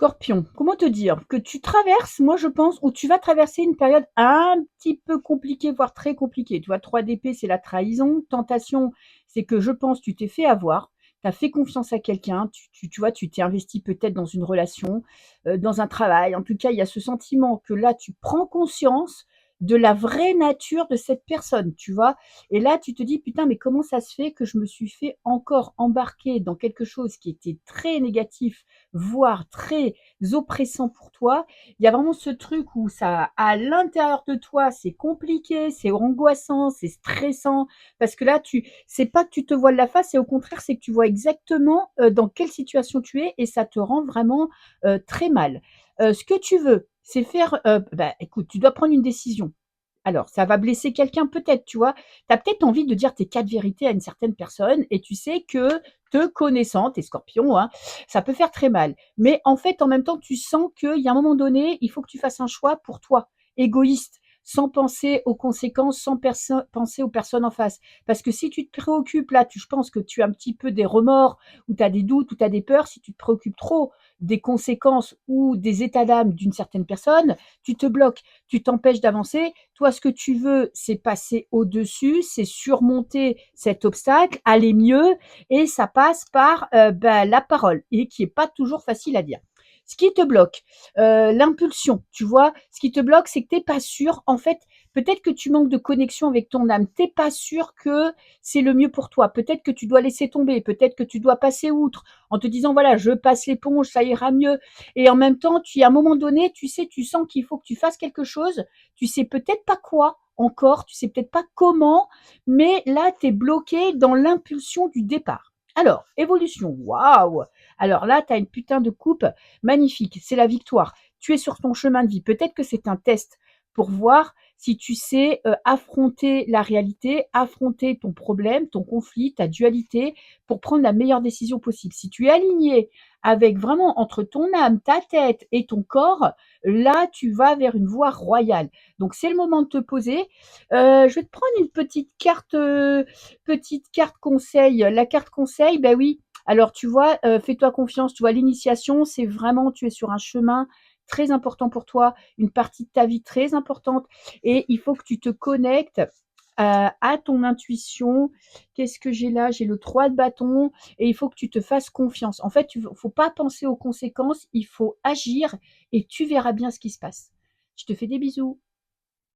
Scorpion, comment te dire? Que tu traverses, moi je pense, ou tu vas traverser une période un petit peu compliquée, voire très compliquée. Tu vois, 3 d'épée, c'est la trahison. Tentation, c'est que je pense tu t'es fait avoir. Tu as fait confiance à quelqu'un, tu vois, tu t'es investi peut-être dans une relation, dans un travail. En tout cas, il y a ce sentiment que là, tu prends conscience de la vraie nature de cette personne, tu vois. Et là, tu te dis, putain, mais comment ça se fait que je me suis fait encore embarquer dans quelque chose qui était très négatif, voire très oppressant pour toi. Il y a vraiment ce truc où ça, à l'intérieur de toi, c'est compliqué, c'est angoissant, c'est stressant, parce que là, c'est pas que tu te voiles la face, et au contraire, c'est que tu vois exactement dans quelle situation tu es, et ça te rend vraiment très mal. Ce que tu veux, c'est faire, bah, écoute, tu dois prendre une décision. Alors, ça va blesser quelqu'un peut-être, tu vois. Tu as peut-être envie de dire tes 4 vérités à une certaine personne et tu sais que te connaissant, tes scorpions, hein, ça peut faire très mal. Mais en fait, en même temps, tu sens qu'il y a un moment donné, il faut que tu fasses un choix pour toi, égoïste, sans penser aux conséquences, sans penser aux personnes en face. Parce que si tu te préoccupes là, je pense que tu as un petit peu des remords, ou tu as des doutes, ou tu as des peurs, si tu te préoccupes trop des conséquences ou des états d'âme d'une certaine personne, tu te bloques, tu t'empêches d'avancer. Toi, ce que tu veux, c'est passer au-dessus, c'est surmonter cet obstacle, aller mieux, et ça passe par la parole, et qui est pas toujours facile à dire. Ce qui te bloque, l'impulsion, tu vois, ce qui te bloque, c'est que tu n'es pas sûr, en fait, peut-être que tu manques de connexion avec ton âme, tu n'es pas sûr que c'est le mieux pour toi, peut-être que tu dois laisser tomber, peut-être que tu dois passer outre, en te disant, voilà, je passe l'éponge, ça ira mieux, et en même temps, à un moment donné, tu sais, tu sens qu'il faut que tu fasses quelque chose, tu sais peut-être pas quoi encore, tu sais peut-être pas comment, mais là, tu es bloqué dans l'impulsion du départ. Alors, évolution, waouh! Alors là, tu as une putain de coupe magnifique, c'est la victoire. Tu es sur ton chemin de vie. Peut-être que c'est un test pour voir si tu sais affronter la réalité, affronter ton problème, ton conflit, ta dualité, pour prendre la meilleure décision possible. Si tu es aligné avec vraiment entre ton âme, ta tête et ton corps, là, tu vas vers une voie royale. Donc, c'est le moment de te poser. Je vais te prendre une petite carte conseil. La carte conseil, ben oui. Alors, tu vois, fais-toi confiance. Tu vois, l'initiation, c'est vraiment, tu es sur un chemin très important pour toi, une partie de ta vie très importante, et il faut que tu te connectes à ton intuition. Qu'est-ce que j'ai là? J'ai le 3 de bâton, et il faut que tu te fasses confiance. En fait, il ne faut pas penser aux conséquences, il faut agir, et tu verras bien ce qui se passe. Je te fais des bisous.